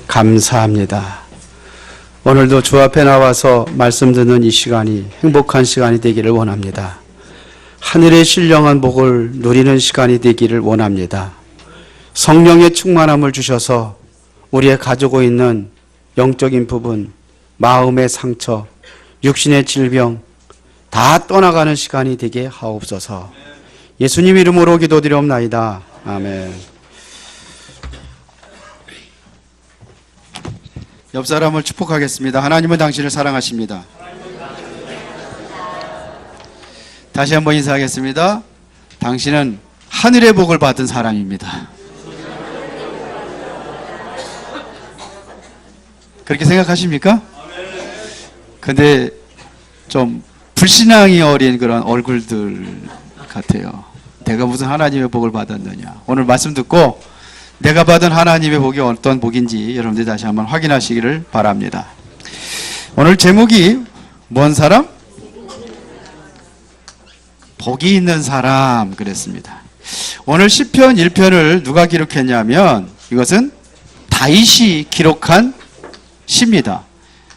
감사합니다. 오늘도 주 앞에 나와서 말씀 듣는 이 시간이 행복한 시간이 되기를 원합니다. 하늘의 신령한 복을 누리는 시간이 되기를 원합니다. 성령의 충만함을 주셔서 우리의 가지고 있는 영적인 부분, 마음의 상처, 육신의 질병 다 떠나가는 시간이 되게 하옵소서. 예수님 이름으로 기도드리옵나이다. 아멘. 옆 사람을 축복하겠습니다. 하나님은 당신을 사랑하십니다. 다시 한번 인사하겠습니다. 당신은 하늘의 복을 받은 사람입니다. 그렇게 생각하십니까? 근데 좀 불신앙이 어린 그런 얼굴들 같아요. 내가 무슨 하나님의 복을 받았느냐. 오늘 말씀 듣고 내가 받은 하나님의 복이 어떤 복인지 여러분들이 다시 한번 확인하시기를 바랍니다. 오늘 제목이 뭔 사람? 복이 있는 사람 그랬습니다. 오늘 시편 1편을 누가 기록했냐면 이것은 다윗이 기록한 시입니다.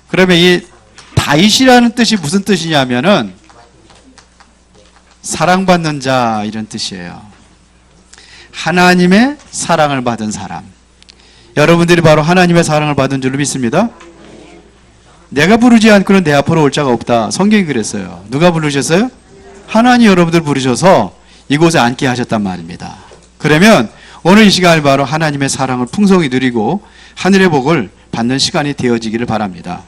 그러면 이 다윗이라는 뜻이 무슨 뜻이냐면은 사랑받는 자 이런 뜻이에요. 하나님의 사랑을 받은 사람. 여러분들이 바로 하나님의 사랑을 받은 줄로 믿습니다. 내가 부르지 않고는 내 앞으로 올 자가 없다. 성경이 그랬어요. 누가 부르셨어요? 하나님 여러분들 부르셔서 이곳에 앉게 하셨단 말입니다. 그러면 오늘 이 시간을 바로 하나님의 사랑을 풍성히 누리고 하늘의 복을 받는 시간이 되어지기를 바랍니다.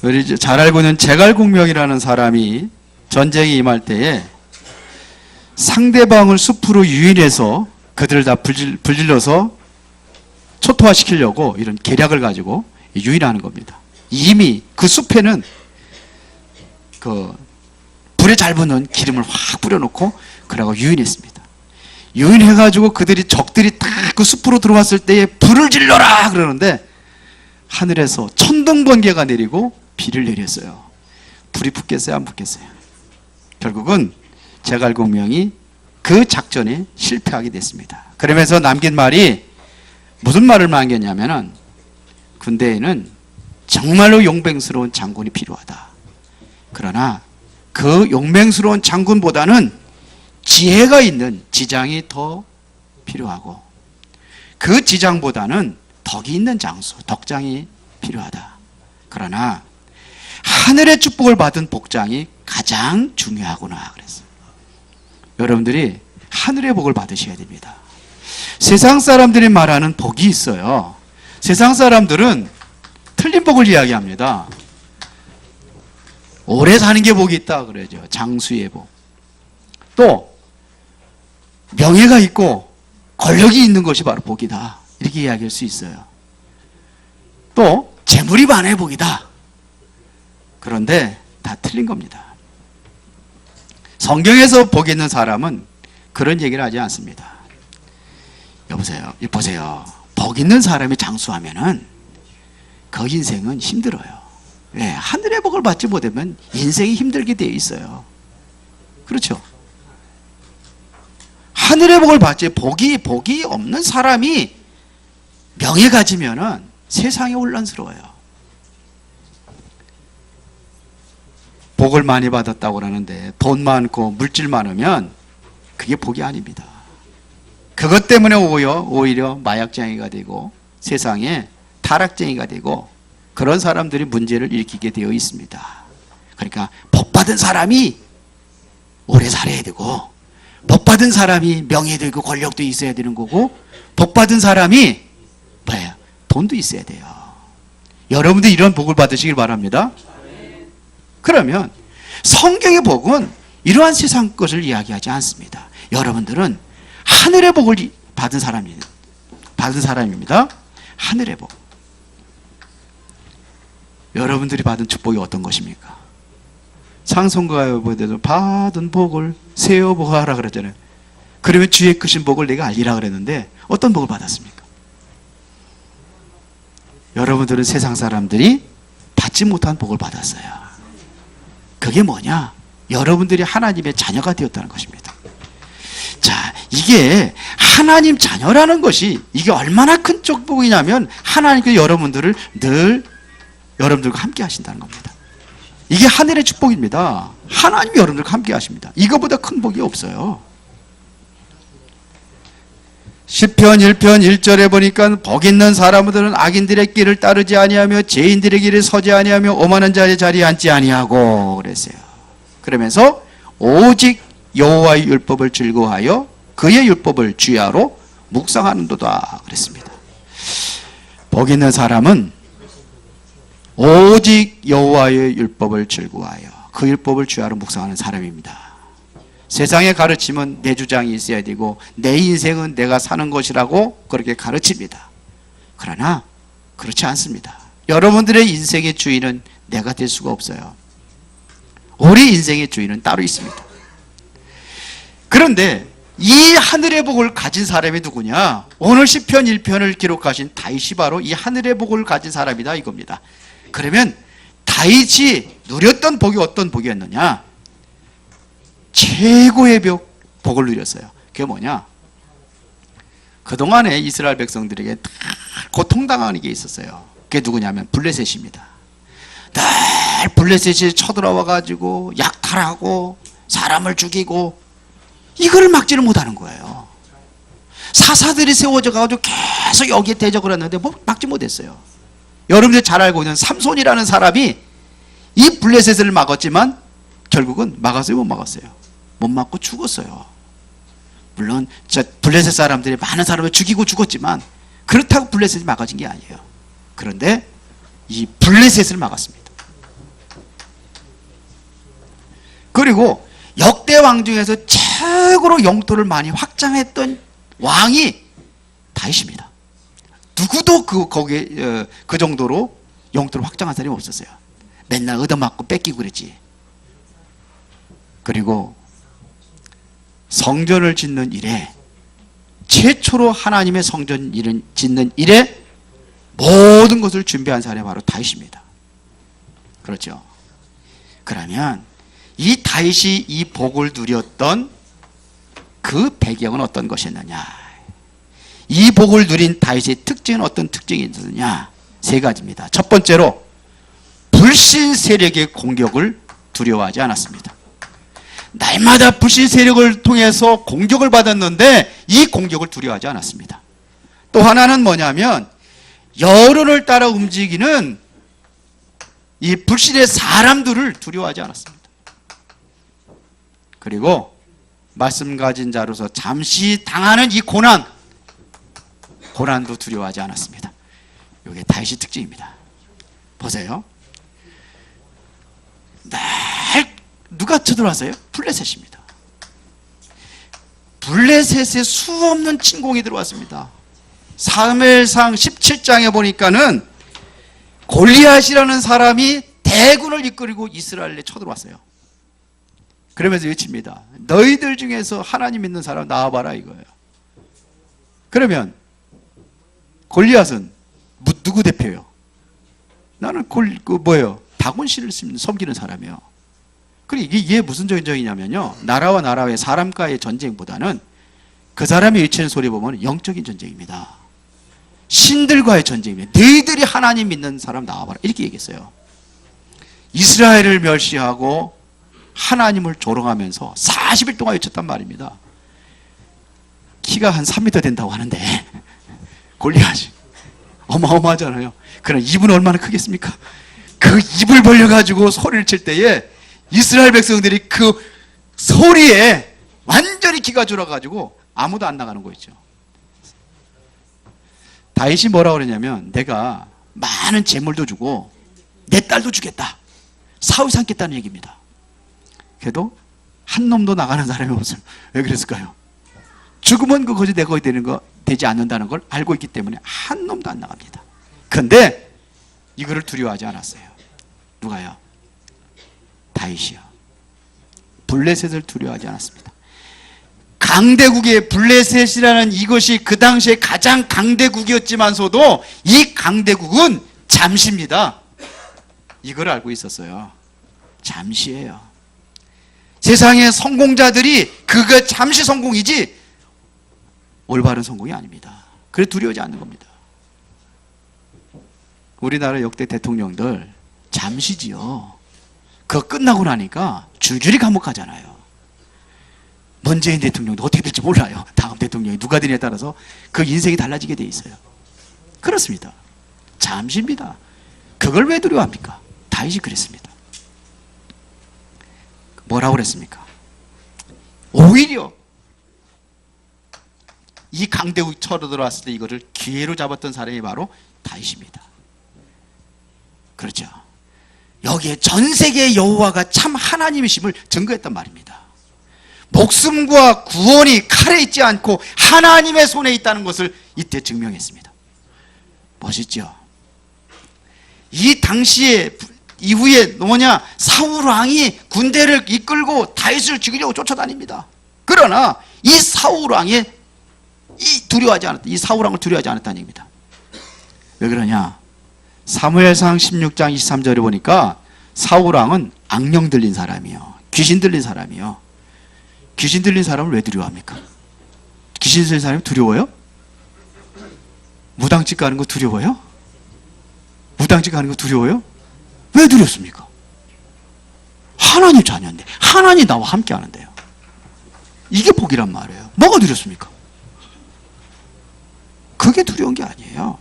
우리 잘 알고 있는 제갈공명이라는 사람이 전쟁이 임할 때에 상대방을 숲으로 유인해서 그들을 다 불질러서 초토화시키려고 이런 계략을 가지고 유인하는 겁니다. 이미 그 숲에는 그 불에 잘 붙는 기름을 확 뿌려놓고 그러고 유인했습니다. 유인해가지고 적들이 딱 그 숲으로 들어왔을 때에 불을 질러라 그러는데 하늘에서 천둥번개가 내리고 비를 내렸어요. 불이 붙겠어요? 안 붙겠어요? 결국은 제갈공명이 그 작전에 실패하게 됐습니다. 그러면서 남긴 말이 무슨 말을 남겼냐면은 군대에는 정말로 용맹스러운 장군이 필요하다. 그러나 그 용맹스러운 장군보다는 지혜가 있는 지장이 더 필요하고 그 지장보다는 덕이 있는 장수, 덕장이 필요하다. 그러나 하늘의 축복을 받은 복장이 가장 중요하구나 그랬어요. 여러분들이 하늘의 복을 받으셔야 됩니다. 세상 사람들이 말하는 복이 있어요. 세상 사람들은 틀린 복을 이야기합니다. 오래 사는 게 복이 있다 그러죠. 장수의 복. 또 명예가 있고 권력이 있는 것이 바로 복이다. 이렇게 이야기할 수 있어요. 또 재물이 많아야 복이다. 그런데 다 틀린 겁니다. 성경에서 복이 있는 사람은 그런 얘기를 하지 않습니다. 보세요. 복 있는 사람이 장수하면은 그 인생은 힘들어요. 왜? 하늘의 복을 받지 못하면 인생이 힘들게 되어 있어요. 그렇죠? 하늘의 복을 받지 복이 없는 사람이 명예 가지면은 세상이 혼란스러워요. 복을 많이 받았다고 하는데 돈 많고 물질 많으면 그게 복이 아닙니다. 그것 때문에 오히려 마약쟁이가 되고 세상에 타락쟁이가 되고 그런 사람들이 문제를 일으키게 되어 있습니다. 그러니까 복 받은 사람이 오래 살아야 되고 복 받은 사람이 명예도 있고 권력도 있어야 되는 거고 복 받은 사람이 뭐예요? 돈도 있어야 돼요. 여러분들 이런 복을 받으시길 바랍니다. 그러면 성경의 복은 이러한 세상 것을 이야기하지 않습니다. 여러분들은 하늘의 복을 받은 사람입니다. 하늘의 복. 여러분들이 받은 축복이 어떤 것입니까? 찬송가에도 받은 복을 세어보아라 그랬잖아요. 그러면 주의 크신 복을 내가 알리라 그랬는데 어떤 복을 받았습니까? 여러분들은 세상 사람들이 받지 못한 복을 받았어요. 그게 뭐냐? 여러분들이 하나님의 자녀가 되었다는 것입니다. 자, 이게 하나님 자녀라는 것이 이게 얼마나 큰 축복이냐면 하나님께서 여러분들을 늘 여러분들과 함께 하신다는 겁니다. 이게 하늘의 축복입니다. 하나님이 여러분들과 함께 하십니다. 이거보다 큰 복이 없어요. 시편 1편 1절에 보니까 복 있는 사람들은 악인들의 길을 따르지 아니하며 죄인들의 길에 서지 아니하며 오만한 자의 자리에 앉지 아니하고 그랬어요. 그러면서 오직 여호와의 율법을 즐거워하여 그의 율법을 주야로 묵상하는도다 그랬습니다. 복 있는 사람은 오직 여호와의 율법을 즐거워하여 그 율법을 주야로 묵상하는 사람입니다. 세상의 가르침은 내 주장이 있어야 되고 내 인생은 내가 사는 것이라고 그렇게 가르칩니다. 그러나 그렇지 않습니다. 여러분들의 인생의 주인은 내가 될 수가 없어요. 우리 인생의 주인은 따로 있습니다. 그런데 이 하늘의 복을 가진 사람이 누구냐? 오늘 시편 1편을 기록하신 다윗이 바로 이 하늘의 복을 가진 사람이다 이겁니다. 그러면 다윗이 누렸던 복이 어떤 복이었느냐? 최고의 복을 누렸어요. 그게 뭐냐? 그동안에 이스라엘 백성들에게 다 고통당하는 게 있었어요. 그게 누구냐면 블레셋입니다. 늘 블레셋이 쳐들어와가지고 약탈하고 사람을 죽이고 이걸 막지를 못하는 거예요. 사사들이 세워져 가지고 계속 여기에 대적을 했는데 막지 못했어요. 여러분들이 잘 알고 있는 삼손이라는 사람이 이 블레셋을 막았지만 결국은 막았어요, 못 막았어요? 못 막고 죽었어요. 물론 블레셋 사람들이 많은 사람을 죽이고 죽었지만 그렇다고 블레셋이 막아진 게 아니에요. 그런데 이 블레셋을 막았습니다. 그리고 역대 왕 중에서 최고로 영토를 많이 확장했던 왕이 다윗입니다. 누구도 거기에 그 정도로 영토를 확장한 사람이 없었어요. 맨날 얻어맞고 뺏기고 그랬지. 그리고 성전을 짓는 일에 최초로 하나님의 성전 짓는 일에 모든 것을 준비한 사람이 바로 다윗입니다. 그렇죠? 그러면 이 다윗이 이 복을 누렸던 그 배경은 어떤 것이었느냐? 이 복을 누린 다윗의 특징은 어떤 특징이 있느냐? 세 가지입니다. 첫 번째로 불신 세력의 공격을 두려워하지 않았습니다. 날마다 불신 세력을 통해서 공격을 받았는데 이 공격을 두려워하지 않았습니다. 또 하나는 뭐냐면 여론을 따라 움직이는 이 불신의 사람들을 두려워하지 않았습니다. 그리고 말씀 가진 자로서 잠시 당하는 이 고난도 두려워하지 않았습니다. 이게 다윗의 특징입니다. 보세요. 날 누가 쳐들어왔어요? 블레셋입니다. 블레셋에 수없는 침공이 들어왔습니다. 사무엘상 17장에 보니까는 골리앗이라는 사람이 대군을 이끌고 이스라엘에 쳐들어왔어요. 그러면서 외칩니다. 너희들 중에서 하나님 믿는 사람 나와봐라 이거예요. 그러면 골리앗은 누구 대표예요? 나는 다곤신을 섬기는 사람이에요. 그리고 이게 무슨 전쟁이냐면요, 나라와 나라의 사람과의 전쟁보다는 그 사람이 외치는 소리 보면 영적인 전쟁입니다. 신들과의 전쟁입니다. 너희들이 하나님 믿는 사람 나와봐라 이렇게 얘기했어요. 이스라엘을 멸시하고 하나님을 조롱하면서 40일 동안 외쳤단 말입니다. 키가 한 3m 된다고 하는데 골리앗이 어마어마하잖아요. 그럼 입은 얼마나 크겠습니까? 그 입을 벌려가지고 소리를 칠 때에 이스라엘 백성들이 그 소리에 완전히 기가 졸아가지고 아무도 안 나가는 거 있죠. 다윗이 뭐라고 그러냐면 내가 많은 재물도 주고 내 딸도 주겠다, 사위 삼겠다는 얘기입니다. 그래도 한 놈도 나가는 사람이 없어요. 왜 그랬을까요? 죽으면 그것이 내 것이 되지 않는다는 걸 알고 있기 때문에 한 놈도 안 나갑니다. 그런데 이거를 두려워하지 않았어요. 누가요? 다윗이요. 블레셋을 두려워하지 않았습니다. 강대국의 블레셋이라는 이것이 그 당시에 가장 강대국이었지만서도 이 강대국은 잠시입니다. 이걸 알고 있었어요. 잠시예요. 세상의 성공자들이 그거 잠시 성공이지 올바른 성공이 아닙니다. 그래서 두려워하지 않는 겁니다. 우리나라 역대 대통령들 잠시지요. 그거 끝나고 나니까 줄줄이 감옥 가잖아요. 문재인 대통령도 어떻게 될지 몰라요. 다음 대통령이 누가 되냐에 따라서 그 인생이 달라지게 돼 있어요. 그렇습니다. 잠시입니다. 그걸 왜 두려워합니까? 다윗이 그랬습니다. 뭐라고 그랬습니까? 오히려 이 강대국 쳐들어 들어왔을 때 이거를 기회로 잡았던 사람이 바로 다윗입니다. 그렇죠. 여기에 전 세계의 여호와가 참 하나님이심을 증거했단 말입니다. 목숨과 구원이 칼에 있지 않고 하나님의 손에 있다는 것을 이때 증명했습니다. 멋있죠? 이 당시에 이후에 뭐냐, 사울 왕이 군대를 이끌고 다윗을 죽이려고 쫓아다닙니다. 그러나 이 사울 왕이 두려워하지 않았다. 이 사울 왕을 두려워하지 않았다는 얘기입니다. 왜 그러냐? 사무엘상 16장 23절에 보니까 사울 왕은 악령 들린 사람이요, 귀신 들린 사람이요. 귀신 들린 사람을 왜 두려워합니까? 귀신 들린 사람이 두려워요? 무당집 가는 거 두려워요? 무당집 가는 거 두려워요? 왜 두렵습니까? 하나님 자녀인데, 하나님 나와 함께 하는데요. 이게 복이란 말이에요. 뭐가 두렵습니까? 그게 두려운 게 아니에요.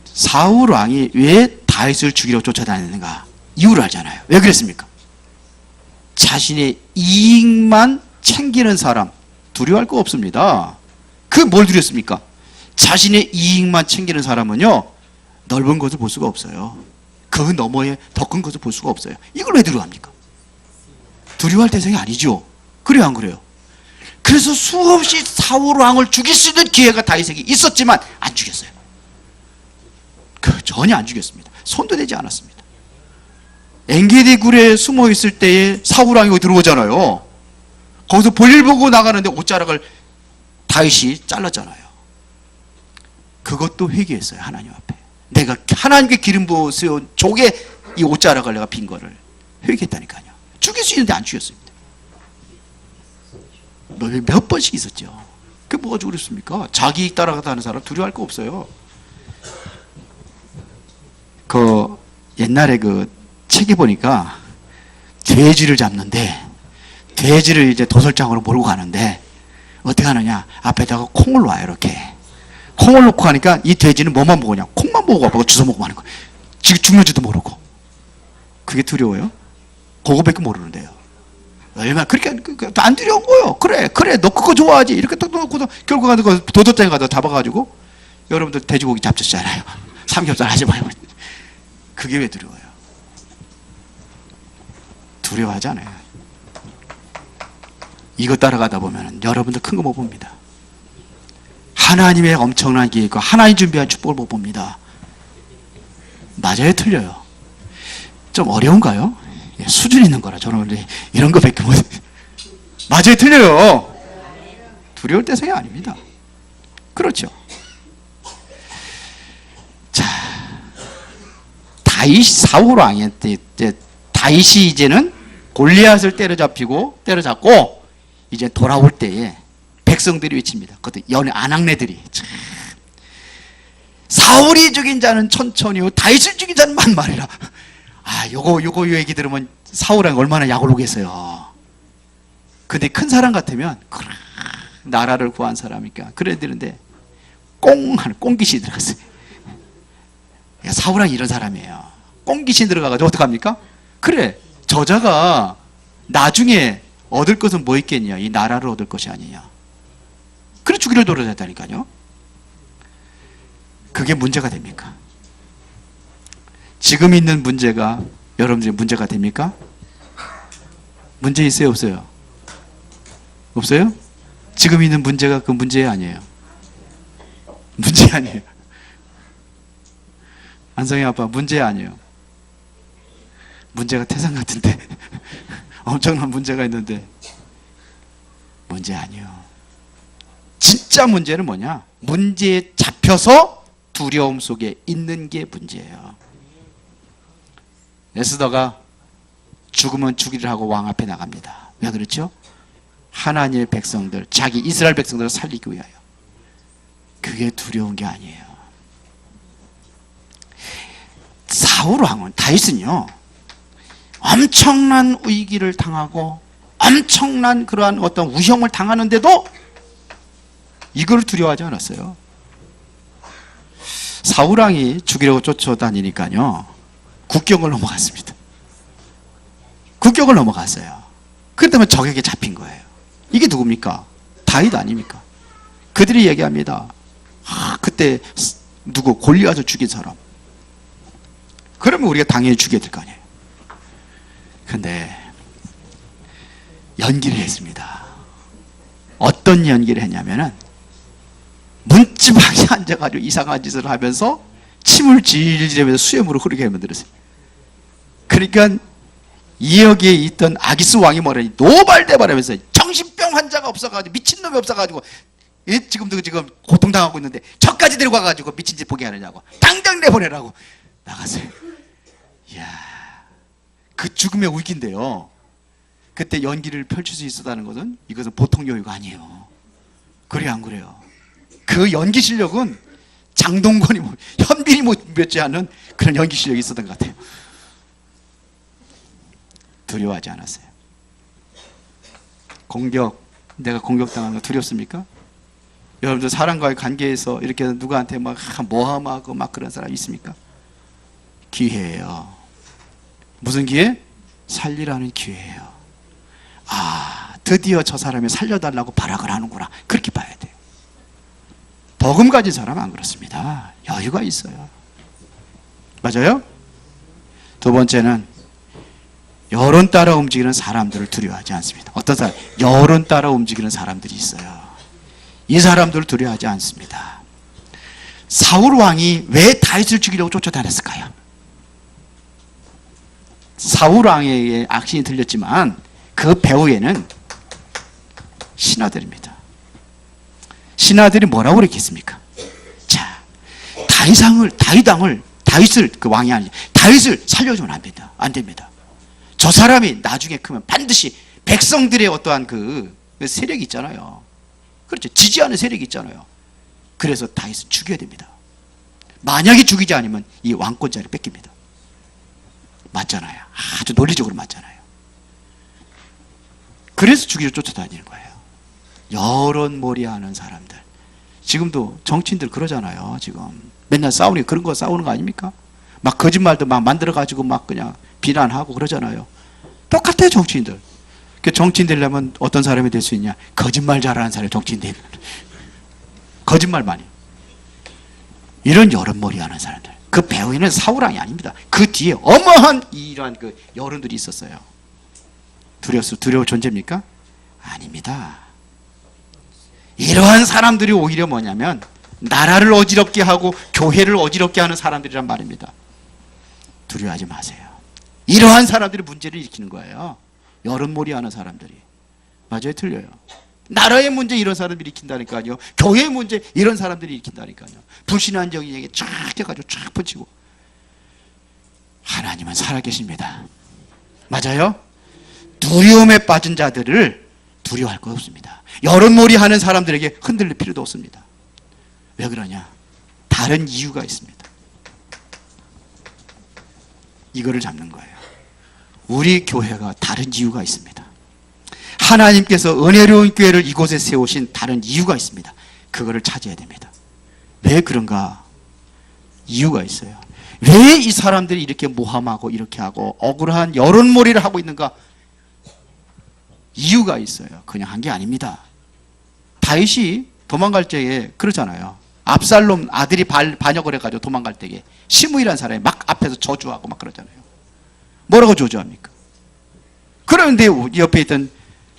사울 왕이 왜 다윗을 죽이려 쫓아다니는가? 이유를 알잖아요. 왜 그랬습니까? 자신의 이익만 챙기는 사람, 두려워할 거 없습니다. 그 뭘 두렵습니까? 자신의 이익만 챙기는 사람은요, 넓은 것을 볼 수가 없어요. 그 너머에 더 큰 것을 볼 수가 없어요. 이걸 왜 두려워합니까? 두려워할 대상이 아니죠. 그래요, 안 그래요? 그래서 수없이 사울 왕을 죽일 수 있는 기회가 다윗에게 있었지만 안 죽였어요. 전혀 안 죽였습니다. 손도 대지 않았습니다. 엔게디 굴에 숨어 있을 때에 사울 왕이 들어오잖아요. 거기서 볼일 보고 나가는데 옷자락을 다윗이 잘랐잖아요. 그것도 회개했어요. 하나님 앞에. 내가 하나님께 기름 부어 세운 족의 이 옷자락을 내가 빈 거를 회개했다니까요. 죽일 수 있는데 안 죽였습니다. 몇 번씩 있었죠. 그게 뭐가 두렵습니까? 자기 이익 따라가는 사람 두려워할 거 없어요. 그 옛날에 그 책에 보니까 돼지를 잡는데, 돼지를 이제 도살장으로 몰고 가는데 어떻게 하느냐, 앞에다가 콩을 놔요. 이렇게 콩을 놓고 하니까 이 돼지는 뭐만 먹으냐, 콩만 먹고 가고 주워 먹고 하는 거예요. 지금 죽는지도 모르고. 그게 두려워요? 그거밖에 모르는데요. 얼마나 그렇게 안 두려운 거예요. 그래 너 그거 좋아하지. 이렇게 딱 놓고서 결국 가서 도둑장에 가서 잡아가지고, 여러분들 돼지고기 잡수시잖아요. 삼겹살 하지 말고. 그게 왜 두려워요? 두려워하지 않아요. 이거 따라가다 보면 여러분들 큰 거 못 봅니다. 하나님의 엄청난 기획과 하나님 준비한 축복을 못 봅니다. 맞아요, 틀려요? 좀 어려운가요? 예, 수준 있는 거라 저는 원래 이런 거밖에 못. 맞아요, 틀려요? 두려울 대상이 아닙니다. 그렇죠? 자, 다윗 사울 왕한테 다윗이 이제는 골리앗을 때려잡고 이제 돌아올 때에 백성들이 외칩니다. 그것도 아낙네들이, 사울이 죽인 자는 천천히요 다윗을 죽인 자는 만만이라. 요거 얘기 들으면 사울 왕이 얼마나 약을 오겠어요. 근데 큰 사람 같으면 나라를 구한 사람이니까 그래야 되는데 하는 꽁귀신이 들어갔어요. 사울 왕이 이런 사람이에요. 꽁귀신 들어가가지고 어떡합니까? 그래, 저자가 나중에 얻을 것은 뭐 있겠냐, 이 나라를 얻을 것이 아니냐. 그래 죽이려 돌아다녔다니까요. 그게 문제가 됩니까? 지금 있는 문제가 여러분들의 문제가 됩니까? 문제 있어요, 없어요? 없어요? 지금 있는 문제가 그 문제 아니에요. 문제 아니에요. 안성희 아빠, 문제 아니에요. 문제가 태산 같은데 엄청난 문제가 있는데 문제 아니에요. 진짜 문제는 뭐냐? 문제에 잡혀서 두려움 속에 있는 게 문제예요. 에스더가 죽으면 죽이를 하고 왕 앞에 나갑니다. 왜 그렇죠? 하나님의 백성들, 자기 이스라엘 백성들을 살리기 위하여. 그게 두려운 게 아니에요. 사울 왕은, 다윗은요, 엄청난 위기를 당하고 엄청난 그러한 어떤 위험을 당하는데도 이걸 두려워하지 않았어요. 사울 왕이 죽이려고 쫓아다니니까요, 국경을 넘어갔습니다. 국경을 넘어갔어요. 그렇다면 적에게 잡힌 거예요. 이게 누굽니까? 다윗 아닙니까? 그들이 얘기합니다. 그때 누구 골리앗을 죽인 사람. 그러면 우리가 당연히 죽여야 될 거 아니에요. 근데 연기를 했습니다. 어떤 연기를 했냐면은 문지방에 앉아가지고 이상한 짓을 하면서 침을 질질하면서 수염으로 흐르게 만들었어요. 그러니까 여기에 있던 아기스 왕이 뭐라니 노발대발하면서 정신병 환자가 없어가지고 미친놈이 없어가지고 지금도 지금 고통당하고 있는데 저까지 데리고 가가지고 미친 짓 보게 하느냐고 당장 내보내라고 나갔어요. 이야, 그 죽음의 위기인데요, 그때 연기를 펼칠 수 있었다는 것은 이것은 보통 여유가 아니에요. 그래요, 안 그래요? 그 연기 실력은 장동건이 현빈이 못지 않은 그런 연기 실력이 있었던 것 같아요. 두려워하지 않았어요. 내가 공격당하는 거 두렵습니까? 여러분들 사람과의 관계에서 이렇게 누구한테 막 모함하고 막 그런 사람 있습니까? 기회예요. 무슨 기회? 살리라는 기회예요. 드디어 저 사람이 살려달라고 발악을 하는구나, 그렇게 봐야 돼요. 복음 가진 사람은 안 그렇습니다. 여유가 있어요. 맞아요? 두 번째는 여론 따라 움직이는 사람들을 두려워하지 않습니다. 어떤 사람? 여론 따라 움직이는 사람들이 있어요. 이 사람들을 두려워하지 않습니다. 사울 왕이 왜 다윗을 죽이려고 쫓아다녔을까요? 사울 왕에게 악신이 들렸지만 그 배후에는 신하들입니다. 신하들이 뭐라고 그랬겠습니까? 자, 다윗을, 그 왕이 아니죠, 다윗을 살려주면 안 됩니다. 저 사람이 나중에 크면 반드시 백성들의 어떠한 그 세력이 있잖아요. 그렇죠. 지지하는 세력이 있잖아요. 그래서 다윗을 죽여야 됩니다. 만약에 죽이지 않으면 이 왕권 자리를 뺏깁니다. 맞잖아요. 아주 논리적으로 맞잖아요. 그래서 죽이려 쫓아다니는 거예요. 여론몰이 하는 사람들. 지금도 정치인들 그러잖아요. 지금 맨날 싸우니 그런 거 싸우는 거 아닙니까? 막 거짓말도 막 만들어가지고 막 그냥 비난하고 그러잖아요. 똑같아요, 정치인들. 정치인 되려면 어떤 사람이 될 수 있냐? 거짓말 잘하는 사람이 정치인 되는. 거짓말 많이. 이런 여론몰이 하는 사람들. 그 배후에는 사울 왕이 아닙니다. 그 뒤에 어마어마한 이러한 그 여론들이 있었어요. 두려울 존재입니까? 아닙니다. 이러한 사람들이 오히려 뭐냐면 나라를 어지럽게 하고 교회를 어지럽게 하는 사람들이란 말입니다. 두려워하지 마세요. 이러한 사람들이 문제를 일으키는 거예요. 여론몰이 하는 사람들이. 맞아요, 틀려요? 나라의 문제 이런 사람들이 일으킨다니까요. 교회의 문제 이런 사람들이 일으킨다니까요. 불신앙적인 얘기 쫙 해가지고 쫙 붙이고. 하나님은 살아계십니다. 맞아요? 두려움에 빠진 자들을 두려워할 거 없습니다. 여론몰이 하는 사람들에게 흔들릴 필요도 없습니다. 왜 그러냐? 다른 이유가 있습니다. 이거를 잡는 거예요. 우리 교회가 다른 이유가 있습니다. 하나님께서 은혜로운 교회를 이곳에 세우신 다른 이유가 있습니다. 그거를 찾아야 됩니다. 왜 그런가? 이유가 있어요. 왜 이 사람들이 이렇게 모함하고 이렇게 하고 억울한 여론몰이를 하고 있는가? 이유가 있어요. 그냥 한 게 아닙니다. 다윗이 도망갈 때에 그러잖아요. 압살롬 아들이 반역을 해가지고 도망갈 때에 시므이라는 사람이 막 앞에서 저주하고 막 그러잖아요. 뭐라고 저주합니까? 그런데 옆에 있던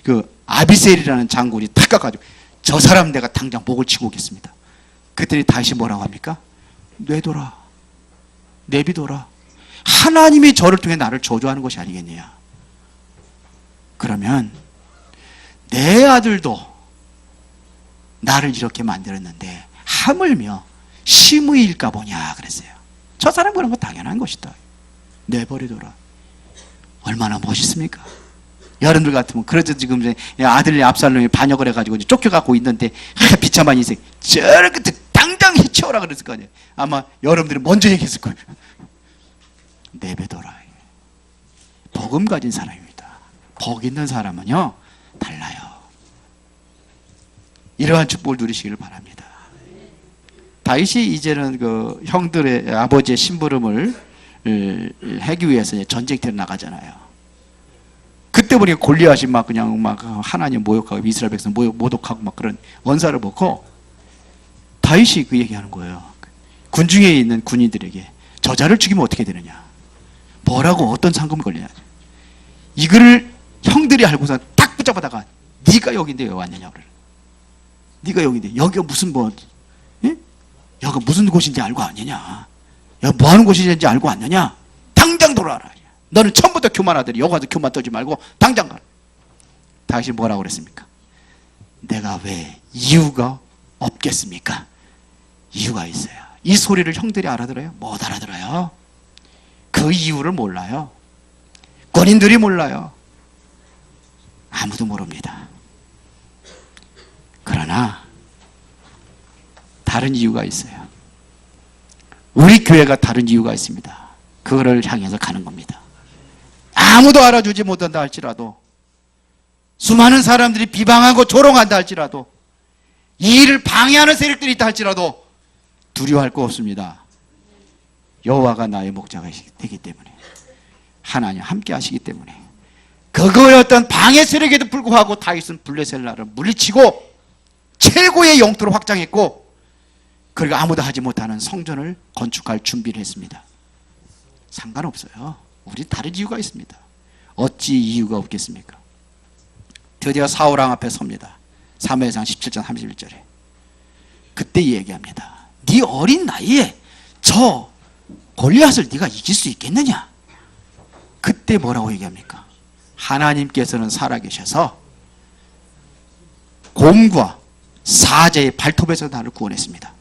그 아비셀이라는 장군이 탁 가가지고 저 사람 내가 당장 목을 치고 오겠습니다. 그랬더니 다윗이 뭐라고 합니까? 뇌둬라, 내비둬라. 하나님이 저를 통해 나를 저주하는 것이 아니겠느냐. 그러면 내 아들도 나를 이렇게 만들었는데 하물며 시므이일까 보냐 그랬어요. 저 사람 그런 거 당연한 것이다. 내버려둬라. 얼마나 멋있습니까? 여러분들 같으면 그래서 지금 이제 아들이 압살롬이 반역을 해가지고 이제 쫓겨가고 있는데 비참한 인생 저렇게 당장 해치워라 그랬을 거 아니에요. 아마 여러분들이 먼저 얘기했을 거예요. 내배둬라. 복음 가진 사람입니다. 복 있는 사람은요 달라요. 이러한 축복을 누리시기를 바랍니다. 다윗이 이제는 그 형들의 아버지의 심부름을 하기 위해서 전쟁터에 나가잖아요. 그때 보니까 골리앗이 막 그냥 막 하나님 모욕하고 이스라엘 백성 모독하고 막 그런 원사를 먹고 다윗이 그 얘기하는 거예요. 군중에 있는 군인들에게 저자를 죽이면 어떻게 되느냐? 뭐라고 어떤 상금을 걸리냐? 이거를 형들이 알고서 딱 붙잡아다가 네가 여기인데 왜 왔느냐 그래. 네가 여기인데 여기가 무슨 뭐 여기가 무슨 곳인지 알고 왔느냐? 여기 뭐 하는 곳인지 알고 왔느냐? 당장 돌아와라. 너는 처음부터 교만하더니 여기 와서 교만 떨지 말고 당장 가라. 다윗이 뭐라고 그랬습니까? 내가 왜 이유가 없겠습니까? 이유가 있어요. 이 소리를 형들이 알아들어요? 못 알아들어요. 그 이유를 몰라요. 군인들이 몰라요. 아무도 모릅니다. 그러나 다른 이유가 있어요. 우리 교회가 다른 이유가 있습니다. 그거를 향해서 가는 겁니다. 아무도 알아주지 못한다 할지라도, 수많은 사람들이 비방하고 조롱한다 할지라도, 이 일을 방해하는 세력들이 있다 할지라도 두려워할 거 없습니다. 여호와가 나의 목자가 되기 때문에, 하나님 함께 하시기 때문에, 그거의 어떤 방해 세력에도 불구하고 다윗은 블레셋나를 물리치고 최고의 영토로 확장했고, 그리고 아무도 하지 못하는 성전을 건축할 준비를 했습니다. 상관없어요. 우리 다른 이유가 있습니다. 어찌 이유가 없겠습니까? 드디어 사울왕 앞에 섭니다. 사무엘상 17장 31절에. 그때 얘기합니다. 네 어린 나이에 저 골리앗을 네가 이길 수 있겠느냐? 그때 뭐라고 얘기합니까? 하나님께서는 살아계셔서 곰과 사자의 발톱에서 나를 구원했습니다.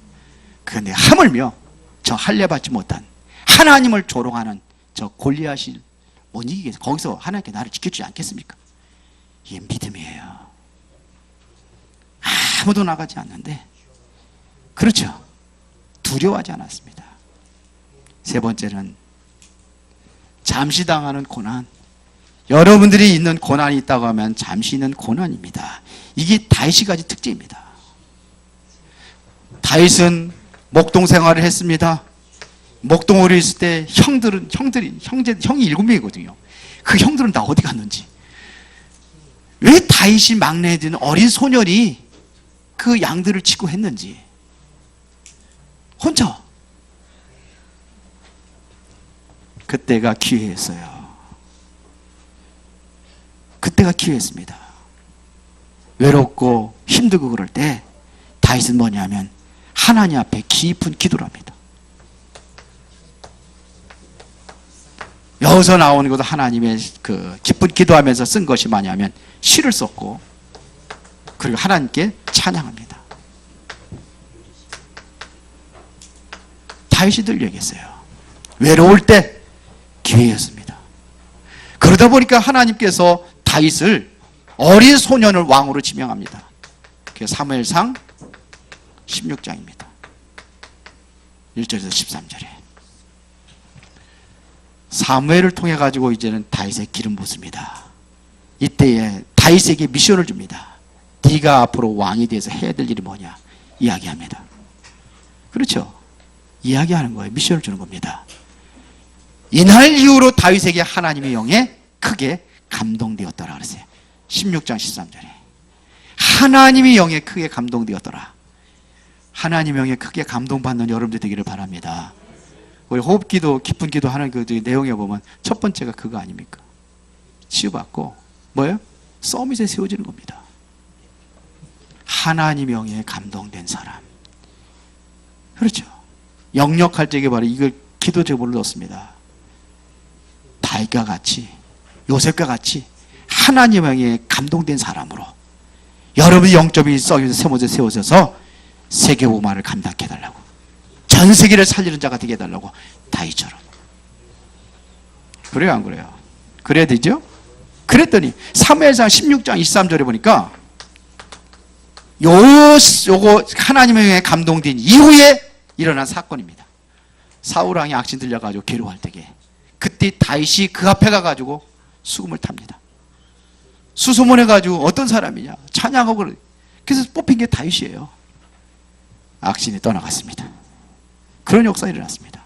그런데 하물며 저 할례받지 못한 하나님을 조롱하는 저 골리앗이 못 이기겠어. 거기서 하나님께 나를 지켜주지 않겠습니까? 이게 믿음이에요. 아무도 나가지 않는데, 그렇죠, 두려워하지 않았습니다. 세 번째는 잠시 당하는 고난. 여러분들이 있는 고난이 있다고 하면 잠시 있는 고난입니다. 이게 다윗이 가진 특징입니다. 다윗은 목동 생활을 했습니다. 목동으로 있을 때 형이 7명이거든요. 그 형들은 다 어디 갔는지, 왜 다윗이 막내에 든 어린 소년이 그 양들을 치고 했는지, 혼자. 그때가 기회였어요. 그때가 기회였습니다. 외롭고 힘들고 그럴 때 다윗은 뭐냐면 하나님 앞에 깊은 기도를 합니다. 여기서 나오는 것도 하나님의 그 깊은 기도하면서 쓴 것이 뭐냐면 시를 썼고, 그리고 하나님께 찬양합니다. 다윗이 늘 얘기했어요. 외로울 때 기회였습니다. 그러다 보니까 하나님께서 다윗을 어린 소년을 왕으로 지명합니다. 그게 사무엘상 16장입니다. 1절에서 13절에. 사무엘을 통해 가지고 이제는 다윗의 기름 붓습니다. 이때에 다윗에게 미션을 줍니다. 네가 앞으로 왕이 돼서 해야 될 일이 뭐냐 이야기합니다. 그렇죠, 이야기하는 거예요. 미션을 주는 겁니다. 이날 이후로 다윗에게 하나님의 영에 크게 감동되었더라 그랬어요. 16장 13절에 하나님의 영에 크게 감동되었더라. 하나님의 영에 크게 감동받는 여러분들 되기를 바랍니다. 우리 호흡기도 깊은 기도하는 그 내용에 보면 첫 번째가 그거 아닙니까? 치유받고 뭐예요? 서밋에 세워지는 겁니다. 하나님 영에 감동된 사람. 그렇죠, 영역할 적에 바로 이걸 기도 제목을 넣습니다. 다윗과 같이, 요셉과 같이 하나님 영에 감동된 사람으로 여러분의 영적인 서밋에 세워져서 세계복음화를 감당해 달라고, 전 세계를 살리는 자가 되게 해달라고. 다윗처럼. 그래요 안 그래요? 그래야 되죠? 그랬더니 사무엘상 16장 23절에 보니까 요거 하나님의 감동된 이후에 일어난 사건입니다. 사울 왕이 악신 들려가지고 괴로워할 때에 그때 다윗이 그 앞에 가가지고 수금을 탑니다. 수소문해가지고 어떤 사람이냐 찬양하고 그래서 뽑힌 게 다윗이에요. 악신이 떠나갔습니다. 그런 역사가 일어났습니다.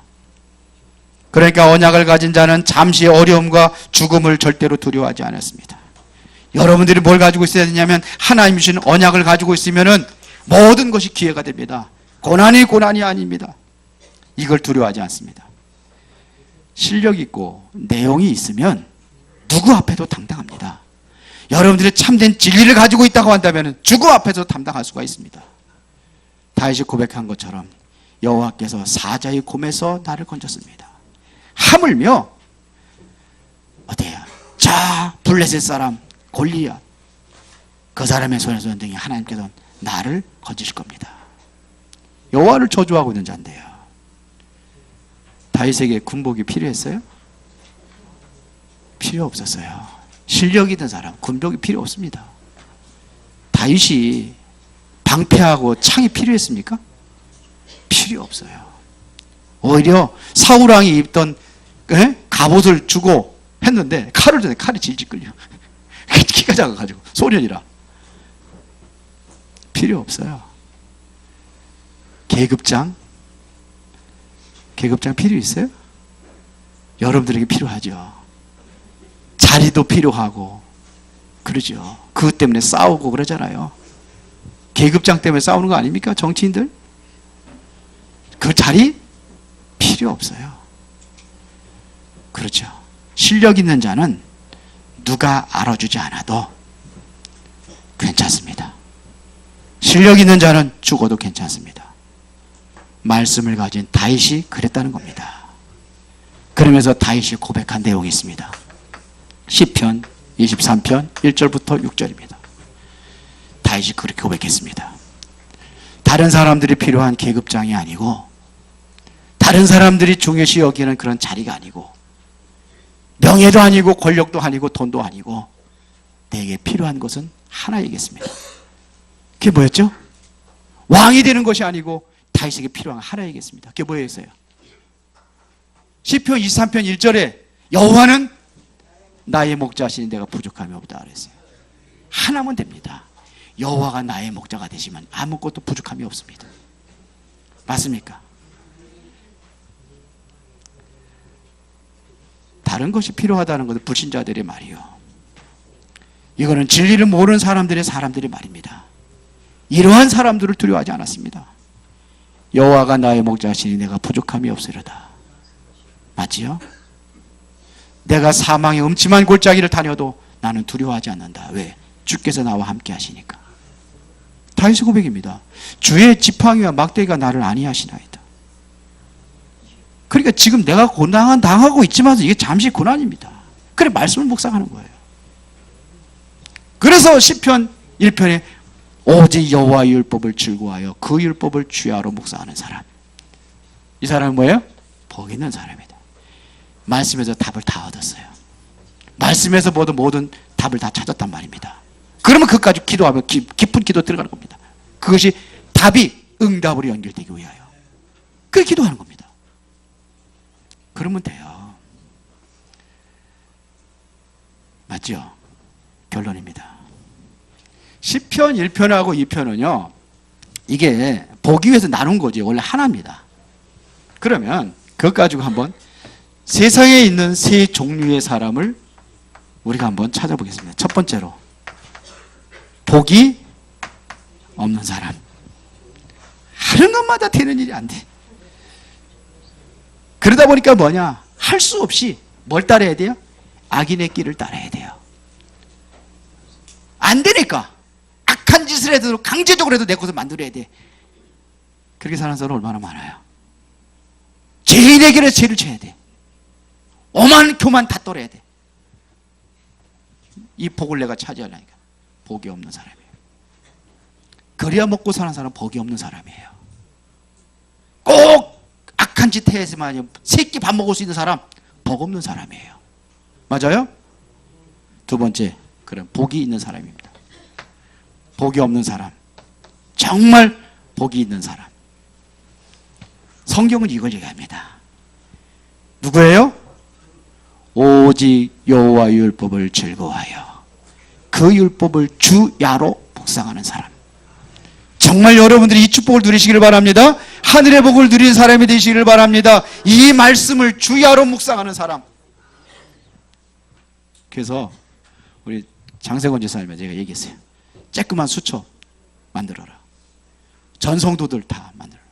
그러니까 언약을 가진 자는 잠시의 어려움과 죽음을 절대로 두려워하지 않았습니다. 여러분들이 뭘 가지고 있어야 되냐면 하나님 주신 언약을 가지고 있으면은 모든 것이 기회가 됩니다. 고난이 아닙니다. 이걸 두려워하지 않습니다. 실력 있고 내용이 있으면 누구 앞에도 당당합니다. 여러분들이 참된 진리를 가지고 있다고 한다면 죽음 앞에서 담당할 수가 있습니다. 다윗이 고백한 것처럼 여호와께서 사자의 곰에서 나를 건졌습니다. 하물며 어때요? 자 블레셋 사람 골리앗 그 사람의 손에서 등에 하나님께서 나를 건지실 겁니다. 여호와를 저주하고 있는 자인데요. 다윗에게 군복이 필요했어요? 필요 없었어요. 실력 있는 사람 군복이 필요 없습니다. 다윗이 방패하고 창이 필요했습니까? 필요 없어요. 오히려 사울 왕이 입던 갑옷을 주고 했는데 칼을 줬는데 칼이 질질 끌려. 키가 작아가지고 소년이라 필요 없어요. 계급장 필요 있어요? 여러분들에게 필요하죠. 자리도 필요하고 그러죠. 그것 때문에 싸우고 그러잖아요. 계급장 때문에 싸우는 거 아닙니까? 정치인들? 그 자리 필요 없어요. 그렇죠. 실력 있는 자는 누가 알아주지 않아도 괜찮습니다. 실력 있는 자는 죽어도 괜찮습니다. 말씀을 가진 다윗이 그랬다는 겁니다. 그러면서 다윗이 고백한 내용이 있습니다. 시편 23편 1절부터 6절입니다. 다윗이 그렇게 고백했습니다. 다른 사람들이 필요한 계급장이 아니고 다른 사람들이 중요시 여기는 그런 자리가 아니고 명예도 아니고 권력도 아니고 돈도 아니고 내게 필요한 것은 하나이겠습니다. 그게 뭐였죠? 왕이 되는 것이 아니고 다윗에게 필요한 하나이겠습니다. 그게 뭐였어요? 시편 23편 1절에 여호와는 나의 목자시니 내가 부족함이 없다 그랬어요. 하나면 됩니다. 여호와가 나의 목자가 되시면 아무것도 부족함이 없습니다. 맞습니까? 다른 것이 필요하다는 것은 불신자들의 말이요. 이거는 진리를 모르는 사람들의 말입니다. 이러한 사람들을 두려워하지 않았습니다. 여호와가 나의 목자시니 내가 부족함이 없으리로다. 맞지요? 내가 사망의 음침한 골짜기를 다녀도 나는 두려워하지 않는다. 왜? 주께서 나와 함께 하시니까. 다윗의 고백입니다. 주의 지팡이와 막대기가 나를 안위하시나이다. 그러니까 지금 내가 고난은 당하고 있지만 이게 잠시 고난입니다. 그래 말씀을 묵상하는 거예요. 그래서 시편 1편에 오직 여호와의 율법을 즐거워하여 그 율법을 주야로 묵상하는 사람. 이 사람은 뭐예요? 복 있는 사람이다. 말씀에서 답을 다 얻었어요. 말씀에서 모든 답을 다 찾았단 말입니다. 그러면 그것까지 기도하면 깊은 기도 들어가는 겁니다. 그것이 답이 응답으로 연결되기 위하여. 그렇게 기도하는 겁니다. 그러면 돼요. 맞죠? 결론입니다. 시편 1편하고 2편은요. 이게 보기 위해서 나눈 거지. 원래 하나입니다. 그러면 그것 가지고 한번 세상에 있는 세 종류의 사람을 우리가 한번 찾아보겠습니다. 첫 번째로 복이 없는 사람. 하는 것마다 되는 일이 안 돼. 그러다 보니까 뭐냐? 할 수 없이 뭘 따라야 돼요? 악인의 길을 따라야 돼요. 안 되니까 악한 짓을 해도 강제적으로 해도 내 것을 만들어야 돼. 그렇게 사는 사람 얼마나 많아요. 죄인의 길에 죄를 쳐야 돼. 오만 교만 다 떨어야 돼. 이 복을 내가 차지하려니까 복이 없는 사람이에요. 그래야 먹고 사는 사람은 복이 없는 사람이에요. 꼭 악한 짓 해야지만 세 끼 밥 먹을 수 있는 사람 복 없는 사람이에요. 맞아요? 두 번째, 그런 복이 있는 사람입니다. 복이 없는 사람, 정말 복이 있는 사람. 성경은 이걸 얘기합니다. 누구예요? 오직 여호와 율법을 즐거워하여 그 율법을 주야로 묵상하는 사람. 정말 여러분들이 이 축복을 누리시기를 바랍니다. 하늘의 복을 누리는 사람이 되시기를 바랍니다. 이 말씀을 주야로 묵상하는 사람. 그래서 우리 장세권 지사님한테 제가 얘기했어요. 쬐끄만 수초 만들어라. 전성도들 다 만들어라.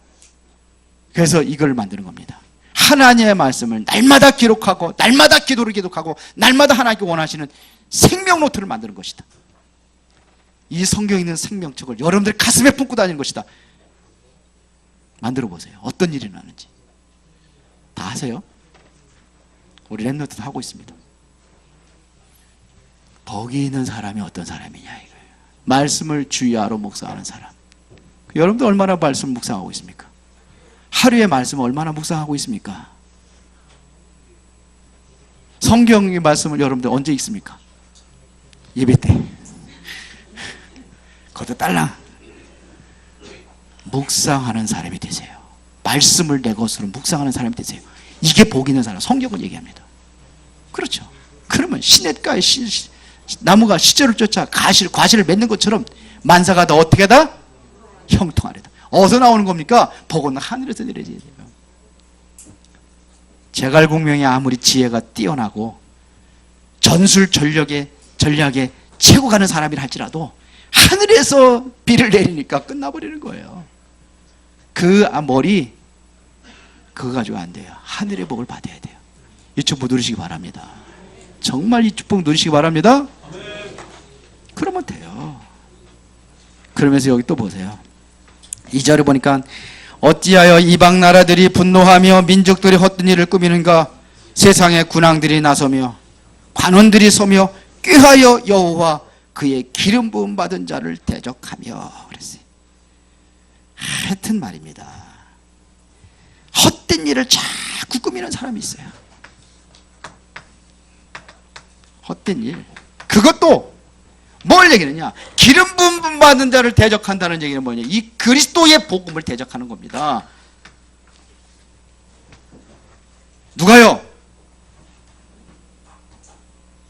그래서 이걸 만드는 겁니다. 하나님의 말씀을 날마다 기록하고 날마다 기도를 기록하고 날마다 하나님께 원하시는 생명 노트를 만드는 것이다. 이 성경에 있는 생명책을 여러분들 가슴에 품고 다니는 것이다. 만들어 보세요. 어떤 일이 나는지. 다 하세요. 우리 랩너트도 하고 있습니다. 복이 있는 사람이 어떤 사람이냐 이거예요. 말씀을 주야로 묵상하는 사람. 여러분들 얼마나 말씀 묵상하고 있습니까? 하루에 말씀을 얼마나 묵상하고 있습니까? 성경의 말씀을 여러분들 언제 읽습니까? 예배 때. 그것도 딸랑. 묵상하는 사람이 되세요. 말씀을 내 것으로 묵상하는 사람이 되세요. 이게 복 있는 사람. 성경은 얘기합니다. 그렇죠. 그러면 시냇가에 나무가 시절을 쫓아 과실을 맺는 것처럼 만사가 다 어떻게 하다? 형통하리다. 어디서 나오는 겁니까? 복은 하늘에서 내려져야 돼요. 제갈공명이 아무리 지혜가 뛰어나고 전술 전략에 채고 가는 사람이라 할지라도 하늘에서 비를 내리니까 끝나버리는 거예요. 그 머리 그거 가지고 안 돼요. 하늘의 복을 받아야 돼요. 이 축복 누리시기 바랍니다. 정말 이 축복 누리시기 바랍니다. 그러면 돼요. 그러면서 여기 또 보세요. 2절에 보니까 어찌하여 이방 나라들이 분노하며 민족들이 헛된 일을 꾸미는가. 세상의 군왕들이 나서며 관원들이 서며 꾀하여 여호와 그의 기름 부음 받은 자를 대적하며 그랬어요. 하여튼 말입니다. 헛된 일을 자꾸 꾸미는 사람이 있어요. 헛된 일. 그것도 뭘 얘기하느냐? 기름 부음 받은 자를 대적한다는 얘기는 뭐냐? 이 그리스도의 복음을 대적하는 겁니다. 누가요?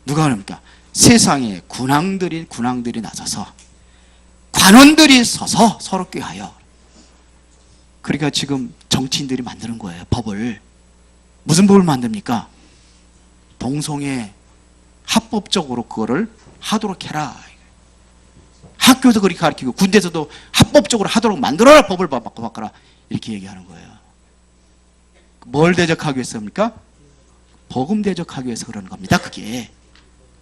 누가 그럽니까? 세상에 군왕들이 나서서 관원들이 서서 서로 꾀하여. 그러니까 지금 정치인들이 만드는 거예요. 법을. 무슨 법을 만듭니까? 동성애 합법적으로 그거를 하도록 해라. 학교도 그렇게 가르치고 군대에서도 합법적으로 하도록 만들어라. 법을 바꿔라. 이렇게 얘기하는 거예요. 뭘 대적하기 위해서입니까? 복음 대적하기 위해서 그러는 겁니다. 그게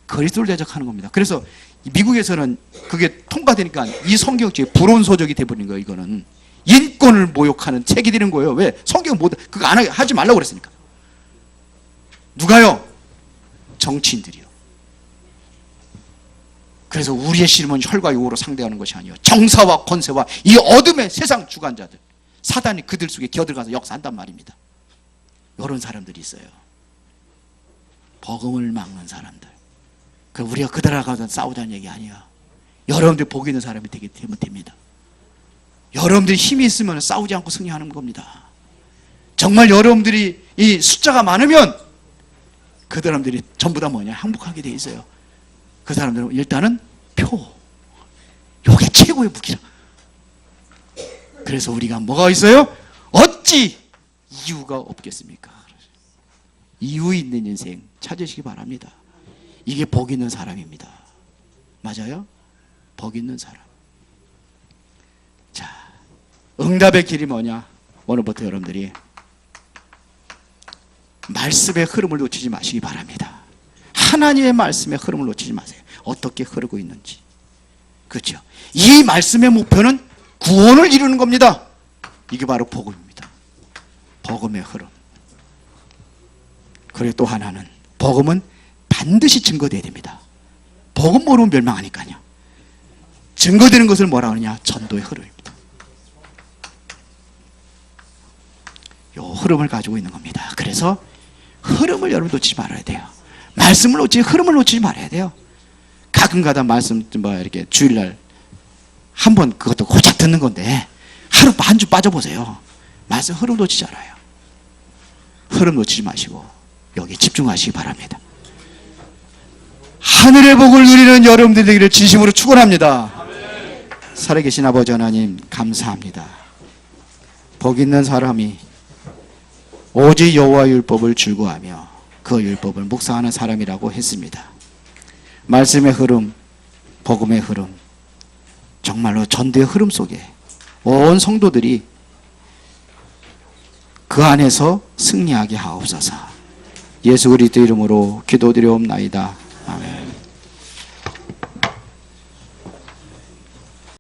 그리스도를 대적하는 겁니다. 그래서 미국에서는 그게 통과되니까 이 성경책이 불온소적이 돼버린 거예요. 이거는 인권을 모욕하는 책이 되는 거예요. 왜? 성경 그거 안 하지 말라고 그랬으니까. 누가요? 정치인들이요. 그래서 우리의 씨름은 혈과 육으로 상대하는 것이 아니요 정사와 권세와 이 어둠의 세상 주관자들, 사단이 그들 속에 기어들어가서 역사한단 말입니다. 이런 사람들이 있어요. 복음을 막는 사람들. 우리가 그들하고 가서 싸우자는 얘기 아니야. 여러분들이 복 있는 사람이 되면 됩니다. 여러분들이 힘이 있으면 싸우지 않고 승리하는 겁니다. 정말 여러분들이 이 숫자가 많으면 그 사람들이 전부 다 뭐냐? 항복하게 돼 있어요. 그 사람들은 일단은 표. 요게 최고의 무기라. 그래서 우리가 뭐가 있어요? 어찌 이유가 없겠습니까? 이유 있는 인생 찾으시기 바랍니다. 이게 복 있는 사람입니다. 맞아요? 복 있는 사람. 자, 응답의 길이 뭐냐? 오늘부터 여러분들이 말씀의 흐름을 놓치지 마시기 바랍니다. 하나님의 말씀의 흐름을 놓치지 마세요. 어떻게 흐르고 있는지. 그렇죠? 이 말씀의 목표는 구원을 이루는 겁니다. 이게 바로 복음입니다. 복음의 흐름. 그리고 또 하나는 복음은 반드시 증거돼야 됩니다. 복음 모르면 멸망하니까요. 증거되는 것을 뭐라 하느냐? 전도의 흐름입니다. 이 흐름을 가지고 있는 겁니다. 그래서 흐름을 여러분 놓치지 말아야 돼요. 말씀을 놓치지 흐름을 놓치지 말아야 돼요. 가끔가다 말씀 뭐 이렇게 주일날 한 번 그것도 고작 듣는 건데 하루 한 주 빠져보세요. 말씀 흐름 놓치잖아요. 흐름 놓치지 마시고 여기 집중하시기 바랍니다. 하늘의 복을 누리는 여러분들 되기를 진심으로 축원합니다. 살아계신 아버지 하나님 감사합니다. 복 있는 사람이 오직 여호와 율법을 즐거워하며 그 율법을 묵상하는 사람이라고 했습니다. 말씀의 흐름, 복음의 흐름, 정말로 전도의 흐름 속에 온 성도들이 그 안에서 승리하게 하옵소서. 예수 그리스도 이름으로 기도드리옵나이다.